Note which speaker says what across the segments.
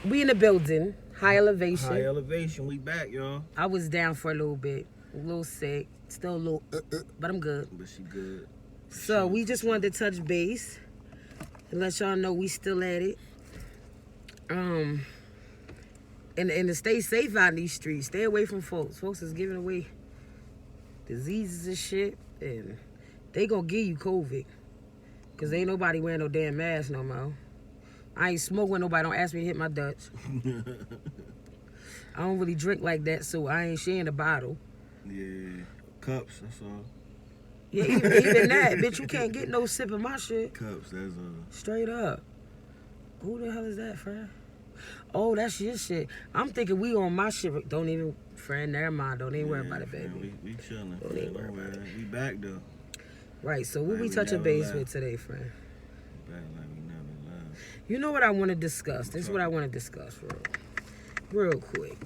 Speaker 1: We in the building. High elevation.
Speaker 2: High elevation. We back, y'all.
Speaker 1: I was down for a little bit. A little sick. Still a little but I'm good.
Speaker 2: But she good.
Speaker 1: So we just wanted to touch base and let y'all know we still at it. And to stay safe out in these streets. Stay away from folks. Folks is giving away diseases and shit. And they gonna give you COVID. Because ain't nobody wearing no damn mask no more. I ain't smoke when nobody don't ask me to hit my Dutch. I don't really drink like that, so I ain't sharing a bottle.
Speaker 2: Yeah, cups, that's all.
Speaker 1: Yeah, even that, bitch, you can't get no sip of my shit.
Speaker 2: Cups, that's all.
Speaker 1: Straight up. Who the hell is that, friend? Oh, that's your shit. I'm thinking we on my shit. Don't even, friend, never mind. Don't even worry about it, baby.
Speaker 2: Friend, we chilling.
Speaker 1: Don't even worry about it.
Speaker 2: We back, though.
Speaker 1: Right, so what we touching base with today, friend?
Speaker 2: Back like we never left.
Speaker 1: You know what I want to discuss? This is what I want to discuss, real quick.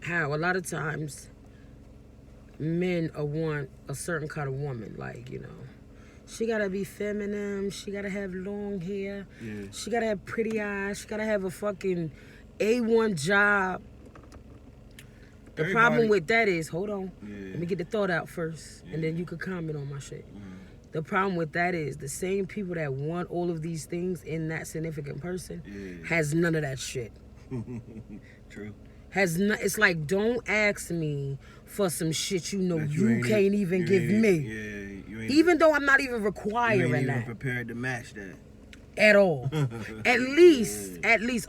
Speaker 1: How a lot of times men want a certain kind of woman, like, you know, she gotta be feminine, she gotta have long hair, she gotta have pretty eyes, she gotta have a fucking A1 job. The problem with that is, hold on, let me get the thought out first, and then you could comment on my shit. The problem with that is the same people that want all of these things in that significant person has none of that shit.
Speaker 2: True.
Speaker 1: It's like, don't ask me for some shit you know you can't even give me. Even though I'm not even requiring
Speaker 2: you ain't
Speaker 1: that.
Speaker 2: even prepared to match that.
Speaker 1: At all. At least,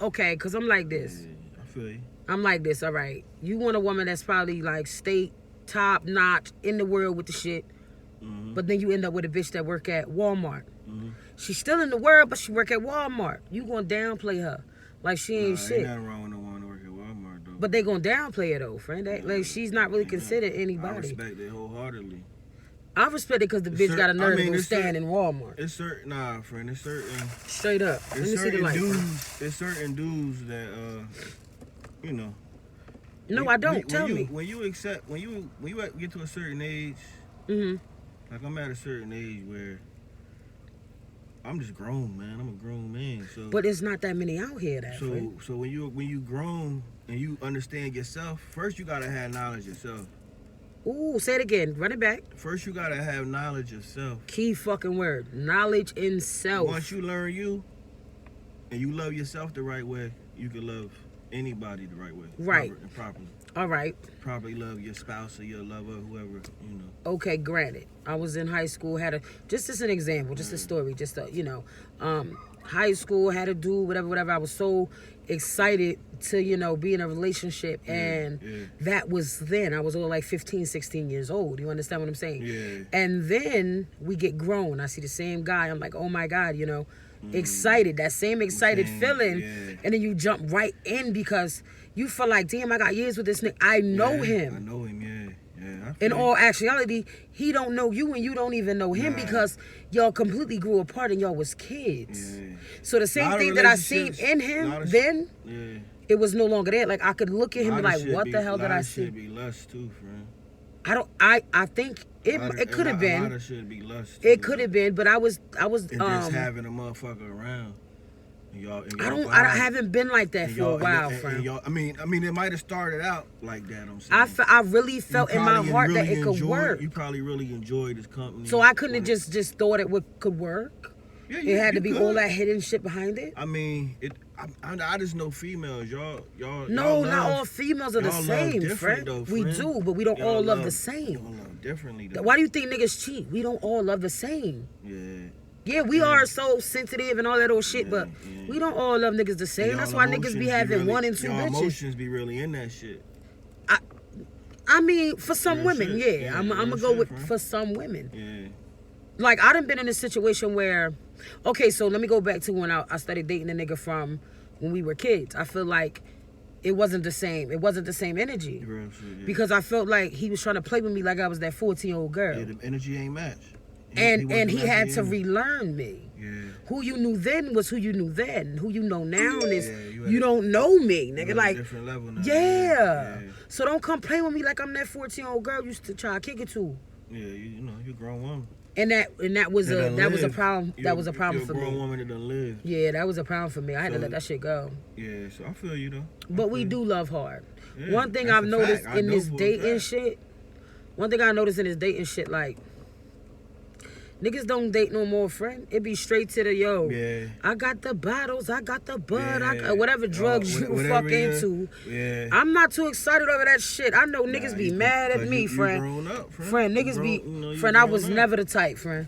Speaker 1: okay, because I'm like this.
Speaker 2: I feel you.
Speaker 1: I'm like this, all right. You want a woman that's probably like state top notch in the world with the shit, but then you end up with a bitch that work at Walmart. She's still in the world, but she work at Walmart. You gonna downplay her like she ain't shit.
Speaker 2: Ain't nothing wrong with no one to work at Walmart, though.
Speaker 1: But they gonna downplay her though, friend. Like she's not really considered anybody.
Speaker 2: I respect it wholeheartedly.
Speaker 1: I respect it because the bitch got a nerve to stand in Walmart.
Speaker 2: It's certain, friend. It's certain.
Speaker 1: Straight up. Let me see the light.
Speaker 2: There's certain dudes that, you know.
Speaker 1: No, I don't. Tell me.
Speaker 2: When you get to a certain age, like I'm at a certain age where I'm just grown, man. I'm a grown man. So.
Speaker 1: But there's not that many out here.
Speaker 2: So when you grown and you understand yourself, first you gotta have knowledge yourself.
Speaker 1: Ooh, say it again. Run it back.
Speaker 2: First you gotta have knowledge yourself.
Speaker 1: Key fucking word. Knowledge in self.
Speaker 2: Once you learn you, and you love yourself the right way, you can love anybody the right way.
Speaker 1: Right.
Speaker 2: Properly.
Speaker 1: All right.
Speaker 2: Probably love your spouse or your lover, whoever, you know.
Speaker 1: Okay, granted. I was in high school, just as an example, just a story, high school, had a dude, whatever. I was so excited to, be in a relationship, and that was then. I was only like 15, 16 years old. You understand what I'm saying?
Speaker 2: Yeah.
Speaker 1: And then we get grown. I see the same guy. I'm like, oh my God, excited. That same excited feeling.
Speaker 2: Yeah.
Speaker 1: And then you jump right in because you feel like, damn, I got years with this nigga. I know him.
Speaker 2: I know him, yeah.
Speaker 1: In all actuality, he don't know you and you don't don't even know him because y'all completely grew apart and y'all was kids. Yeah. So the same thing that I seen in him then, it was no longer there. Like I could look at him and like, what the hell did I see?
Speaker 2: Should be lust too, friend.
Speaker 1: I think it could have been.
Speaker 2: A lot of should be lust too,
Speaker 1: it could have been, but I was
Speaker 2: and just having a motherfucker around.
Speaker 1: I haven't been like that for a while, friend.
Speaker 2: I mean, it might have started out like that. I'm saying.
Speaker 1: I really felt in my heart that it could work.
Speaker 2: You probably really enjoyed this company.
Speaker 1: So I couldn't have just thought it could work. Yeah, it had to be all that hidden shit behind it.
Speaker 2: I mean, I just know females. Y'all.
Speaker 1: No, not all females are the same, friend.
Speaker 2: Though, friend.
Speaker 1: We do, but we don't all love the same.
Speaker 2: Y'all love differently. Though.
Speaker 1: Why do you think niggas cheat? We don't all love the same. Yeah, we are so sensitive and all that old shit, but we don't all love niggas the same. That's why niggas be having one and two bitches.
Speaker 2: Emotions be really in that shit.
Speaker 1: I mean, for some women, I'm gonna go with for some women. Yeah. Like I done been in a situation where, okay, so let me go back to when I started dating a nigga from when we were kids. I feel like it wasn't the same. It wasn't the same energy because I felt like he was trying to play with me like I was that 14-year-old girl.
Speaker 2: Yeah, the energy ain't matched.
Speaker 1: And he had to relearn me. Yeah. Who you knew then was who you knew then. Who you know now is you don't know me, nigga. Like
Speaker 2: different level now.
Speaker 1: Yeah. So don't come play with me like I'm that 14-year-old girl you used to try to kick it to.
Speaker 2: Yeah, you're a grown woman.
Speaker 1: And that was a problem. That was a problem for me.
Speaker 2: You're a grown woman that done live.
Speaker 1: Yeah, that was a problem for me. I had to let that shit go.
Speaker 2: Yeah, so I feel you though.
Speaker 1: But we do love hard.
Speaker 2: Yeah,
Speaker 1: one thing I've noticed in this dating shit, like, niggas don't date no more, friend. It be straight to the
Speaker 2: Yeah.
Speaker 1: I got the bottles, I got the bud, whatever drugs you fuck into.
Speaker 2: Yeah.
Speaker 1: I'm not too excited over that shit. I know niggas be mad at me, friend.
Speaker 2: Grown up,
Speaker 1: friend, niggas be friend. I was never the type, friend.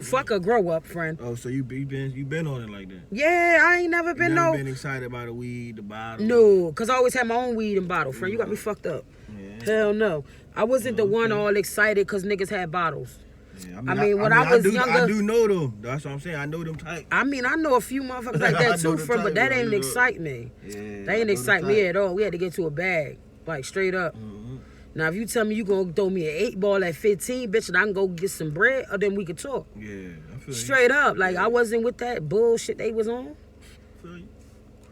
Speaker 1: Fuck a grow up, friend.
Speaker 2: Oh, so you been on it like that?
Speaker 1: Yeah, I ain't never been
Speaker 2: been excited about the weed, the bottle.
Speaker 1: No, cause I always had my own weed and bottle, friend. You got me fucked up.
Speaker 2: Yeah.
Speaker 1: Hell no. I wasn't the one all excited cause niggas had bottles.
Speaker 2: Yeah,
Speaker 1: I mean, when I was younger,
Speaker 2: I do know them. That's what I'm saying. I know them type.
Speaker 1: I mean, I know a few motherfuckers like that too, friend, but that ain't excite me.
Speaker 2: Yeah,
Speaker 1: that ain't excite me at all. We had to get to a bag, like straight up.
Speaker 2: Mm-hmm.
Speaker 1: Now, if you tell me you gonna throw me an 8-ball at 15, bitch, and I can go get some bread, or then we can talk.
Speaker 2: Yeah, I feel
Speaker 1: straight up. Like, I wasn't with that bullshit they was on.
Speaker 2: I feel you.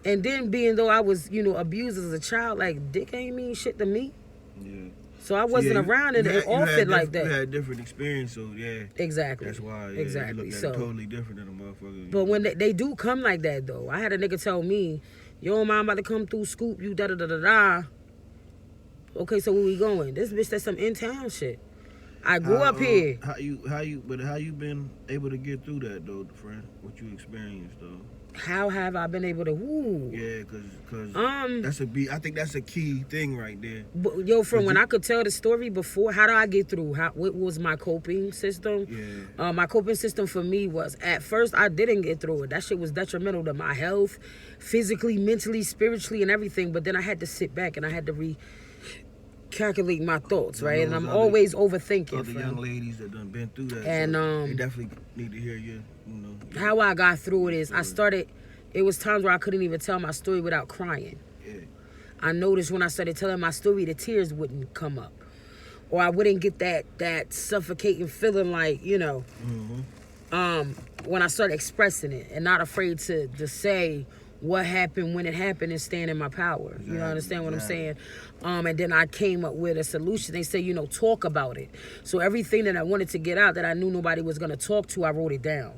Speaker 1: And then being though I was, abused as a child, like, dick ain't mean shit to me.
Speaker 2: Yeah.
Speaker 1: So I wasn't around it often like that.
Speaker 2: You had different experience, so yeah.
Speaker 1: Exactly.
Speaker 2: That's why. Yeah,
Speaker 1: exactly.
Speaker 2: You look at it totally different than a motherfucker.
Speaker 1: But when they do come like that though, I had a nigga tell me, "Yo, mom about to come through, scoop you, da da da da da." Okay, so where we going? This bitch that's some in town shit. I grew up here.
Speaker 2: How you been able to get through that though, friend? What you experienced though?
Speaker 1: How have I been able to? Woo.
Speaker 2: Yeah, cause I think that's a key thing right there.
Speaker 1: But, yo, from when I could tell the story before, how do I get through? What was my coping system?
Speaker 2: Yeah.
Speaker 1: My coping system for me was, at first I didn't get through it. That shit was detrimental to my health, physically, mentally, spiritually, and everything. But then I had to sit back and I had to calculate my thoughts, right? And I'm always overthinking.
Speaker 2: Other young ladies that done been through that,
Speaker 1: and
Speaker 2: so they definitely need to hear you.
Speaker 1: How I got through it is it was times where I couldn't even tell my story without crying.
Speaker 2: Yeah.
Speaker 1: I noticed when I started telling my story, the tears wouldn't come up, or I wouldn't get that suffocating feeling, like when I started expressing it and not afraid to say what happened when it happened and stand in my power. Exactly, you understand what I'm saying? And then I came up with a solution. They say, talk about it. So everything that I wanted to get out that I knew nobody was going to talk to, I wrote it down.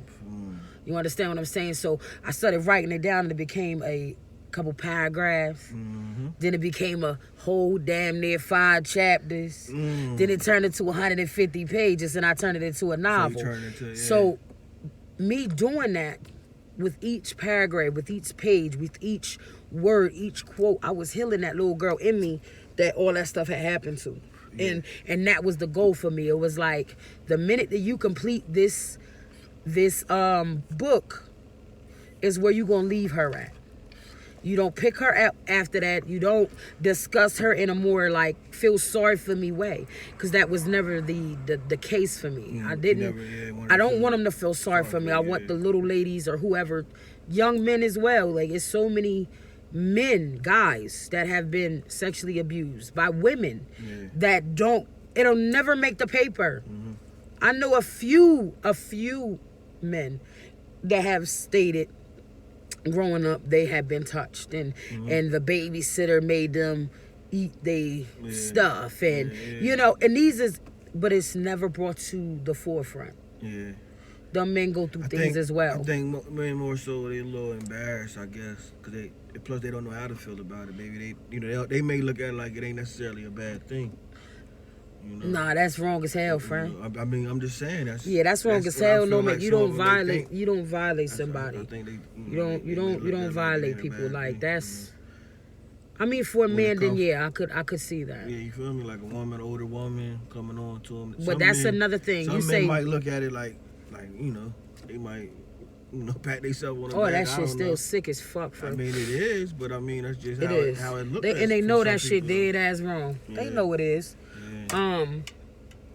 Speaker 1: You understand what I'm saying? So I started writing it down and it became a couple paragraphs. Then it became a whole damn near 5 chapters. Then it turned into 150 pages and I turned it into a novel. So me doing that, with each paragraph, with each page, with each word, each quote, I was healing that little girl in me that all that stuff had happened to. Yeah. And that was the goal for me. It was like, the minute that you complete this book is where you gonna leave her at. You don't pick her up after that. You don't discuss her in a more like feel sorry for me way, because that was never the case for me. I don't want them to feel sorry for me. I want the little ladies or whoever, young men as well. Like, it's so many guys that have been sexually abused by women that it'll never make the paper. I know a few men that have stated growing up they had been touched and the babysitter made them eat they stuff and and but it's never brought to the forefront. The men go through things as well.
Speaker 2: I think men more so they're a little embarrassed, I guess, because plus they don't know how to feel about it. Maybe they may look at it like it ain't necessarily a bad thing.
Speaker 1: Nah, that's wrong as hell, friend.
Speaker 2: I mean, I'm just saying
Speaker 1: that's wrong as hell. No, man,
Speaker 2: like
Speaker 1: you don't violate somebody.
Speaker 2: I think
Speaker 1: you don't violate people like that's. I mean, for a man, then I could see that.
Speaker 2: Yeah, you feel me? Like a older woman coming on to him.
Speaker 1: But that's another thing.
Speaker 2: Some men might look at it like they might pat themselves on the back.
Speaker 1: That shit's still sick as fuck, friend.
Speaker 2: I mean, it is, but I mean that's just how it looks.
Speaker 1: And they know that shit dead ass wrong. They know it is. I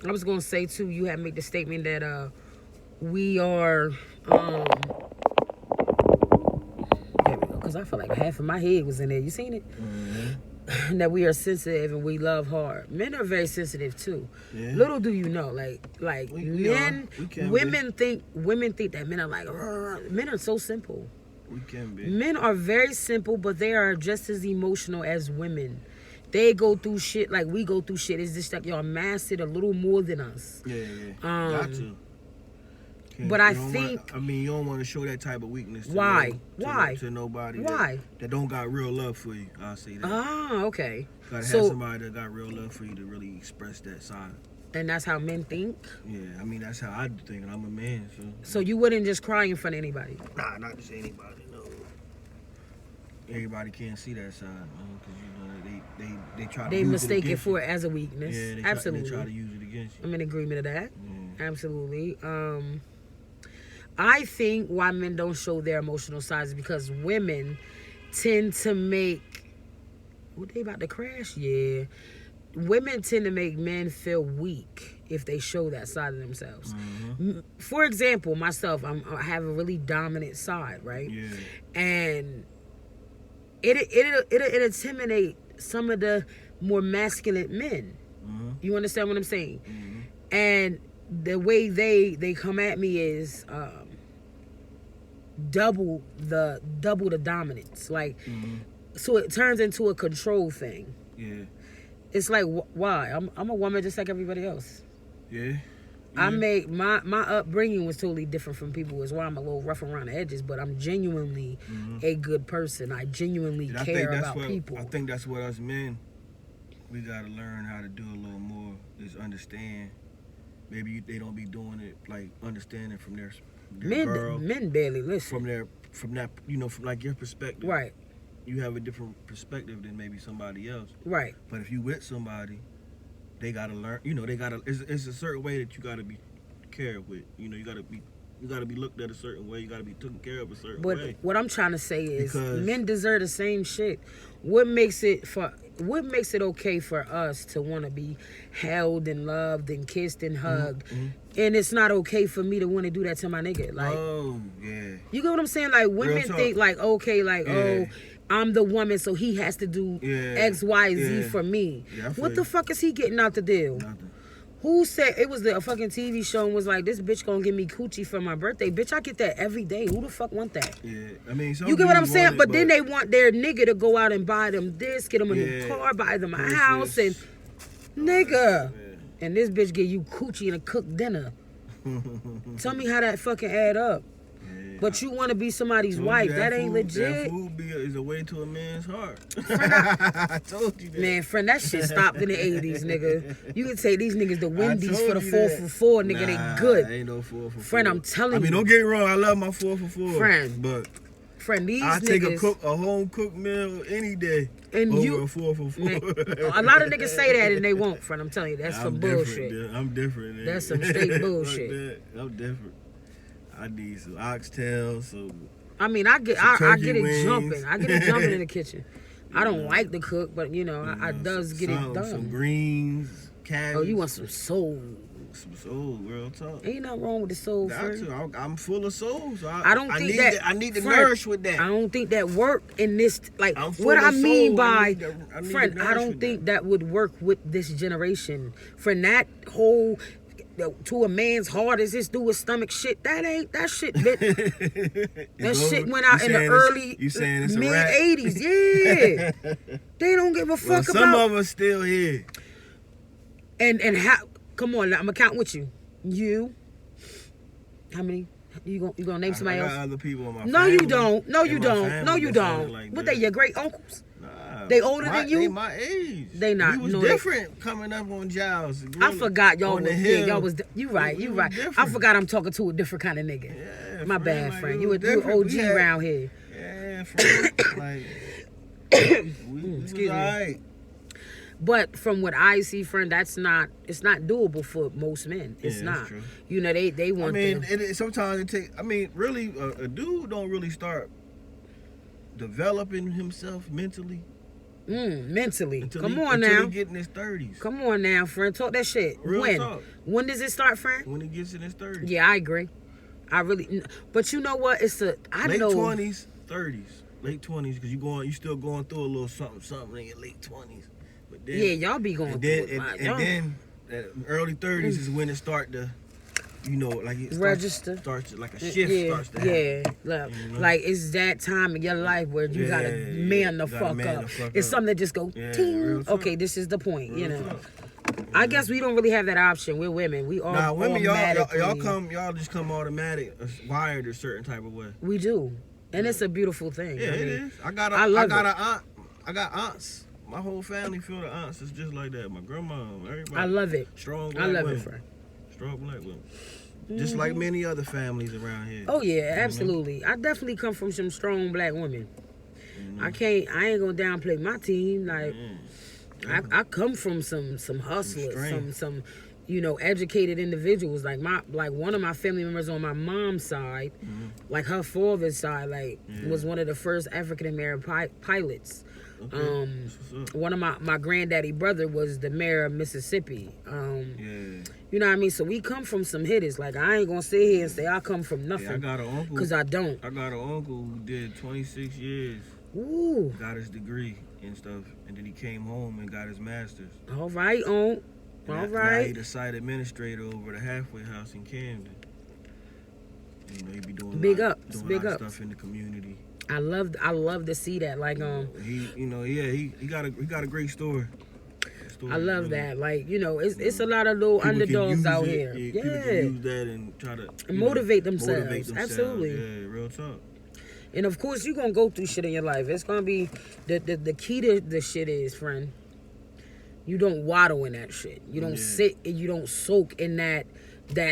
Speaker 1: was gonna say too, you had made the statement that we are because I feel like half of my head was in there. You seen it? That we are sensitive and we love hard. Men are very sensitive too. Little do you know, like women think that men are like, men are so simple.
Speaker 2: We can be.
Speaker 1: Men are very simple, but they are just as emotional as women. They go through shit like we go through shit. It's just like y'all mastered a little more than us.
Speaker 2: Got to.
Speaker 1: But I think...
Speaker 2: you don't want to show that type of weakness to to nobody that don't got real love for you. I'll say that.
Speaker 1: Ah, okay.
Speaker 2: Gotta have somebody that got real love for you to really express that side.
Speaker 1: And that's how men think?
Speaker 2: Yeah, I mean, that's how I think, and I'm a man, so...
Speaker 1: So you wouldn't just cry in front of anybody?
Speaker 2: Nah, not just anybody, no. Everybody can't see that side, man, because, you know, they try to
Speaker 1: They
Speaker 2: use
Speaker 1: mistake it for
Speaker 2: you.
Speaker 1: as a weakness.
Speaker 2: Yeah,
Speaker 1: Absolutely.
Speaker 2: They try to use it against you.
Speaker 1: I'm in agreement of that.
Speaker 2: Yeah.
Speaker 1: Absolutely. I think why men don't show their emotional sides is because women tend to make... What, they about to crash? Yeah. Women tend to make men feel weak if they show that side of themselves. Mm-hmm. For example, myself, I have a really dominant side, right?
Speaker 2: Yeah.
Speaker 1: And it intimidate some of the more masculine men. Mm-hmm. You understand what I'm saying? Mm-hmm. And the way they come at me is double the dominance. Like, so it turns into a control thing.
Speaker 2: Yeah.
Speaker 1: It's like, why? I'm a woman just like everybody else.
Speaker 2: Yeah.
Speaker 1: I made my upbringing was totally different from people. Is why I'm a little rough around the edges, but I'm genuinely a good person. I genuinely care about people.
Speaker 2: I think that's what us men, we gotta learn how to do a little more, is understand. Maybe they don't be doing it, like, understanding from their girl.
Speaker 1: Men barely listen.
Speaker 2: From that, you know, from like your perspective.
Speaker 1: Right.
Speaker 2: You have a different perspective than maybe somebody else.
Speaker 1: Right.
Speaker 2: But if you with somebody, they gotta learn. You know, it's a certain way that you gotta be cared with. You know, you gotta be looked at a certain way. You gotta be taken care of a certain way.
Speaker 1: But what I'm trying to say is, men deserve the same shit. What makes it okay for us to want to be held and loved and kissed and hugged, and it's not okay for me to want to do that to my nigga? Like,
Speaker 2: oh yeah,
Speaker 1: you get what I'm saying? Like, women think like, okay, like, oh, I'm the woman, so he has to do X, Y, Z for me. Yeah, what the fuck is he getting out the deal?
Speaker 2: Nothing.
Speaker 1: Who said it was a fucking TV show and was like, this bitch gonna give me coochie for my birthday? Bitch, I get that every day. Who the fuck want that?
Speaker 2: Yeah, I mean,
Speaker 1: you get what I'm saying? But then they want their nigga to go out and buy them this, get them a new car, buy them a house, and nigga. And this bitch give you coochie and a cooked dinner. Tell me how that fucking add up. But you want to be somebody's wife. That ain't legit.
Speaker 2: That food is a way to a man's heart. I told you that.
Speaker 1: Man, friend, that shit stopped in the 80s, nigga. You can take these niggas to Wendy's for the 4 for 4, nigga. They good.
Speaker 2: Ain't no 4 for 4.
Speaker 1: Friend, I'm telling you.
Speaker 2: I mean, don't get me wrong. I love my 4 for 4.
Speaker 1: Friend.
Speaker 2: But
Speaker 1: these
Speaker 2: I
Speaker 1: niggas.
Speaker 2: take a home cooked meal any day over a 4 for 4.
Speaker 1: Man, a lot of niggas say that and they won't, friend. I'm telling you. That's some bullshit.
Speaker 2: I'm different.
Speaker 1: That's some straight bullshit.
Speaker 2: I'm different. I need some oxtails,
Speaker 1: I mean, I get it jumping. I get it jumping in the kitchen. I don't like to cook, but you know, I does get it done.
Speaker 2: Some greens, cabbage.
Speaker 1: Oh, you want some soul?
Speaker 2: Some soul, real talk.
Speaker 1: Ain't nothing wrong with the soul, friend.
Speaker 2: I'm full of soul, so
Speaker 1: I
Speaker 2: need to nourish with that.
Speaker 1: I don't think that work in this, like, what I mean by, friend, I don't think that would work with this generation. Friend, that whole, to a man's heart is this do with stomach shit. That shit bit. That shit went out in the early mid-80s. Yeah. They don't give a fuck about.
Speaker 2: Some of us still here.
Speaker 1: And how, come on, I'm gonna count with you. You, how many? You gonna name somebody else?
Speaker 2: I got other people in my
Speaker 1: No,
Speaker 2: family.
Speaker 1: you don't. No, you don't.
Speaker 2: Family,
Speaker 1: no, you don't.
Speaker 2: Like
Speaker 1: what,
Speaker 2: that.
Speaker 1: they your great uncles? They older than you?
Speaker 2: They my age.
Speaker 1: They not.
Speaker 2: We was different coming up on Giles.
Speaker 1: I forgot y'all was
Speaker 2: hill.
Speaker 1: y'all was. You right. You right.
Speaker 2: Different.
Speaker 1: I forgot I'm talking to a different kind of nigga.
Speaker 2: Yeah,
Speaker 1: my bad,
Speaker 2: like,
Speaker 1: friend. You OG around here.
Speaker 2: Yeah, friend. Like we was alright.
Speaker 1: But from what I see, friend, it's not doable for most men. It's not.
Speaker 2: True.
Speaker 1: You know, they want.
Speaker 2: I mean, sometimes it take. I mean, really, a dude don't really start developing himself mentally.
Speaker 1: Mentally.
Speaker 2: Come
Speaker 1: on now.
Speaker 2: Until he get in his 30s.
Speaker 1: Come on now, friend. Talk that shit.
Speaker 2: Real talk.
Speaker 1: When does it start, friend?
Speaker 2: When he gets in his 30s.
Speaker 1: Yeah, I agree. I really. But you know what? It's late
Speaker 2: 20s, 30s, late 20s, because you still going through a little something in your late 20s. But then,
Speaker 1: yeah, y'all be going through it.
Speaker 2: And then early 30s is when it start to. You know, like it starts like a shift starts to happen.
Speaker 1: Yeah, like it's that time in your life where you gotta man the fuck up. It's something that just go ting. Okay, this is the point, you know. I guess we don't really have that option. We're women. We all
Speaker 2: Nah, women,
Speaker 1: automatically-
Speaker 2: y'all just come automatic, wired a certain type of way.
Speaker 1: We do, and it's a beautiful thing.
Speaker 2: Yeah,
Speaker 1: I mean,
Speaker 2: it is. I got aunts. My whole family feel the aunts is just like that. My grandma, everybody.
Speaker 1: I love it.
Speaker 2: Strong black
Speaker 1: I love
Speaker 2: women.
Speaker 1: it, friend.
Speaker 2: Strong black women. Just like many other families around here.
Speaker 1: Oh yeah, absolutely. I definitely come from some strong black women. I ain't gonna downplay my team. Like, I come from some hustlers, some educated individuals. Like one of my family members on my mom's side, like her father's side, was one of the first African American pilots.
Speaker 2: Okay.
Speaker 1: One of my granddaddy brother was the mayor of Mississippi. You know what I mean? So we come from some hitters. Like, I ain't gonna sit here and say I come from nothing.
Speaker 2: I got an uncle.
Speaker 1: Cause I don't.
Speaker 2: I got an uncle who did 26 years.
Speaker 1: Ooh.
Speaker 2: Got his degree and stuff, and then he came home and got his master's.
Speaker 1: All right, on. All right.
Speaker 2: Now he the site administrator over the halfway house in Camden. You know, he be doing
Speaker 1: big
Speaker 2: a lot
Speaker 1: ups.
Speaker 2: of stuff in the community.
Speaker 1: I love to see that. Like,
Speaker 2: he got a great story.
Speaker 1: I love that. Like, it's a lot of little underdogs out here.
Speaker 2: People can use that and try to
Speaker 1: motivate themselves. Absolutely.
Speaker 2: Yeah, real talk.
Speaker 1: And of course, you're gonna go through shit in your life. It's gonna be the key to the shit is, friend. You don't waddle in that shit. You don't sit and you don't soak in that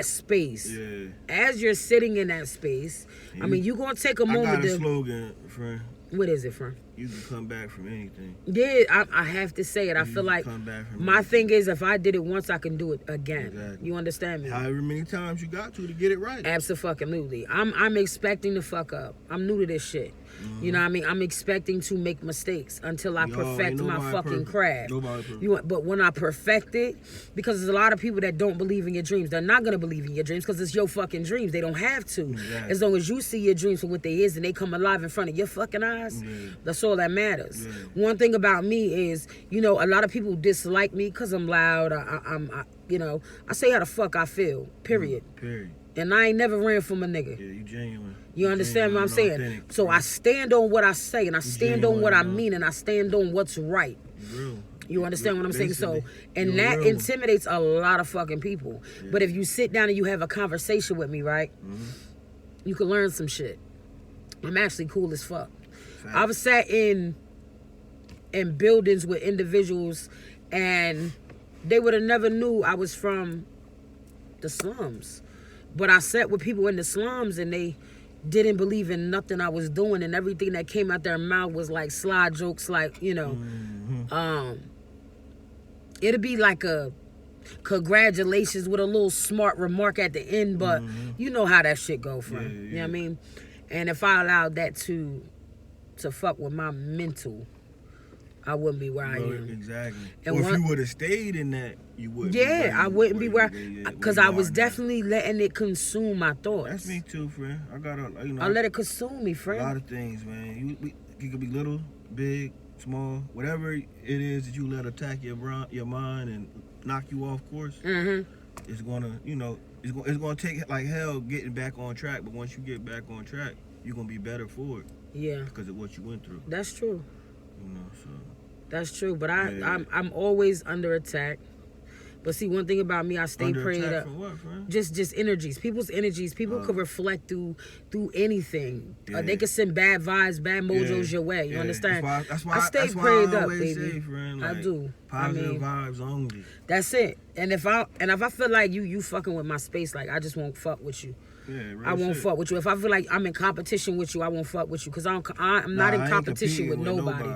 Speaker 1: space.
Speaker 2: Yeah.
Speaker 1: As you're sitting in that space, I mean, you're gonna take a moment.
Speaker 2: I got a slogan, friend.
Speaker 1: What is it, friend?
Speaker 2: You can come back from anything.
Speaker 1: Yeah, I have to say it. I feel like my thing is, if I did it once, I can do it again.
Speaker 2: Exactly.
Speaker 1: You understand me?
Speaker 2: However many times you got to get it right.
Speaker 1: Absolutely. I'm expecting to fuck up. I'm new to this shit. You know what I mean? I'm expecting to make mistakes until I perfect my fucking craft. But when I perfect it, because there's a lot of people that don't believe in your dreams. They're not gonna believe in your dreams because it's your fucking dreams. They don't have to.
Speaker 2: Exactly.
Speaker 1: As long as you see your dreams for what they is and they come alive in front of your fucking eyes, that's all that matters. One thing about me is, a lot of people dislike me because I'm loud. I say how the fuck I feel. Period. And I ain't never ran from a nigga.
Speaker 2: Yeah, you genuine.
Speaker 1: You understand what I'm saying? So I stand on what I say, and I stand on what I mean, and I stand on what's right.
Speaker 2: Real.
Speaker 1: You understand what I'm saying? So, and that intimidates a lot of fucking people. Yeah. But if you sit down and you have a conversation with me, right, you can learn some shit. I'm actually cool as fuck. I've sat in buildings with individuals, and they would have never knew I was from the slums. But I sat with people in the slums, and they didn't believe in nothing I was doing, and everything that came out their mouth was like sly jokes, like, it'd be like a congratulations with a little smart remark at the end, but you know how that shit go, friend. You know what I mean? And if I allowed that to fuck with my mental, I wouldn't be where I am.
Speaker 2: Exactly. And if you would have stayed in that, you wouldn't. Yeah,
Speaker 1: I wouldn't be where, because I was definitely letting it consume my thoughts.
Speaker 2: That's me too, friend.
Speaker 1: I let it consume me, friend.
Speaker 2: A lot of things, man. You could be little, big, small, whatever it is that you let attack your mind and knock you off course. It's gonna, it's gonna take like hell getting back on track. But once you get back on track, you're gonna be better for it. Yeah. Because of what you went through.
Speaker 1: That's true.
Speaker 2: So.
Speaker 1: That's true, but I'm always under attack. But see, one thing about me, I stay prayed up.
Speaker 2: From what, friend?
Speaker 1: Just energies, people's energies. People could reflect through anything. They could send bad vibes, bad mojos your way. You understand?
Speaker 2: That's why
Speaker 1: I stay prayed up, baby.
Speaker 2: Say, friend,
Speaker 1: I do.
Speaker 2: Positive vibes only.
Speaker 1: That's it. And if I feel like you fucking with my space, like, I just won't fuck with you.
Speaker 2: Yeah,
Speaker 1: I won't fuck with you. If I feel like I'm in competition with you, I won't fuck with you. Because I'm not in competition with nobody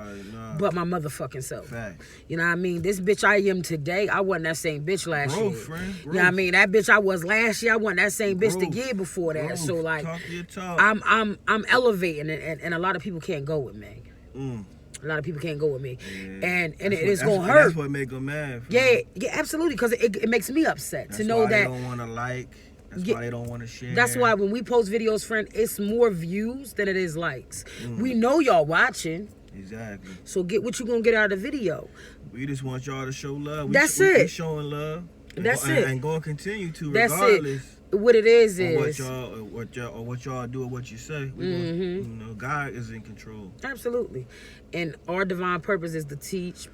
Speaker 1: but my motherfucking self.
Speaker 2: Facts.
Speaker 1: You know what I mean? This bitch I am today, I wasn't that same bitch last year.
Speaker 2: Friend.
Speaker 1: You know what I mean? That bitch I was last year, I wasn't that same bitch the year before that. So like,
Speaker 2: talk your talk.
Speaker 1: I'm elevating, and a lot of people can't go with me. A lot of people can't go with me, and it's gonna hurt.
Speaker 2: That's what make them mad.
Speaker 1: Yeah, absolutely, because it makes me upset to know that
Speaker 2: they don't want to like. That's why they don't want to share.
Speaker 1: That's why when we post videos, friend, it's more views than it is likes. We know y'all watching.
Speaker 2: Exactly.
Speaker 1: So get what you gonna get out of the video.
Speaker 2: We just want y'all to show love.
Speaker 1: We
Speaker 2: showing love.
Speaker 1: That's it.
Speaker 2: And gonna continue to,
Speaker 1: that's
Speaker 2: regardless.
Speaker 1: It. What it is
Speaker 2: what y'all do or what you say. God is in control.
Speaker 1: Absolutely. And our divine purpose is to teach.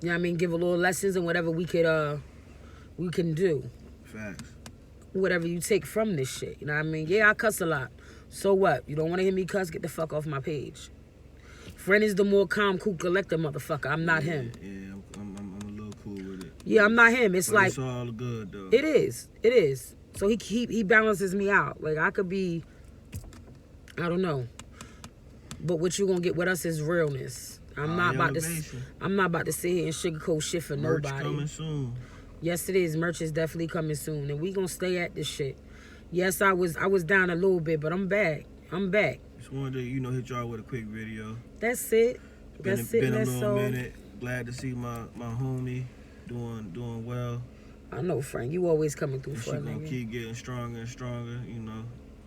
Speaker 1: You know what I mean? Give a little lessons and whatever we could we can do.
Speaker 2: Facts.
Speaker 1: Whatever you take from this shit. You know what I mean? Yeah, I cuss a lot. So what? You don't want to hear me cuss? Get the fuck off my page. Friend is the more calm, cool, collector motherfucker. I'm not him.
Speaker 2: Yeah, I'm a little cool with it.
Speaker 1: Yeah, I'm not him. It's
Speaker 2: but
Speaker 1: like...
Speaker 2: it's all good, though.
Speaker 1: It is. It is. So he balances me out. Like, I could be... I don't know. But what you gonna get with us is realness. I'm not about to sit here and sugarcoat shit for
Speaker 2: Merch
Speaker 1: nobody.
Speaker 2: Coming soon.
Speaker 1: Yes, it is. Merch is definitely coming soon, and we gonna stay at this shit. Yes, I was down a little bit, but I'm back.
Speaker 2: Just wanted to, hit y'all with a quick video.
Speaker 1: That's it.
Speaker 2: Been a little minute. Glad to see my homie doing well.
Speaker 1: I know, Frank. You always coming through for a nigga.
Speaker 2: She gonna keep getting stronger and stronger.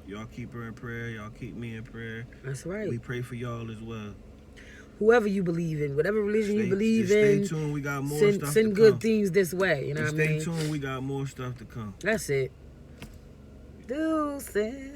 Speaker 2: Y'all keep her in prayer. Y'all keep me in prayer.
Speaker 1: That's right.
Speaker 2: We pray for y'all as well.
Speaker 1: Whoever you believe in, whatever religion you believe in,
Speaker 2: stay tuned. We got more stuff to come.
Speaker 1: Send good things this way. You know what I mean?
Speaker 2: Stay tuned. We got more stuff to come.
Speaker 1: That's it. Deuces.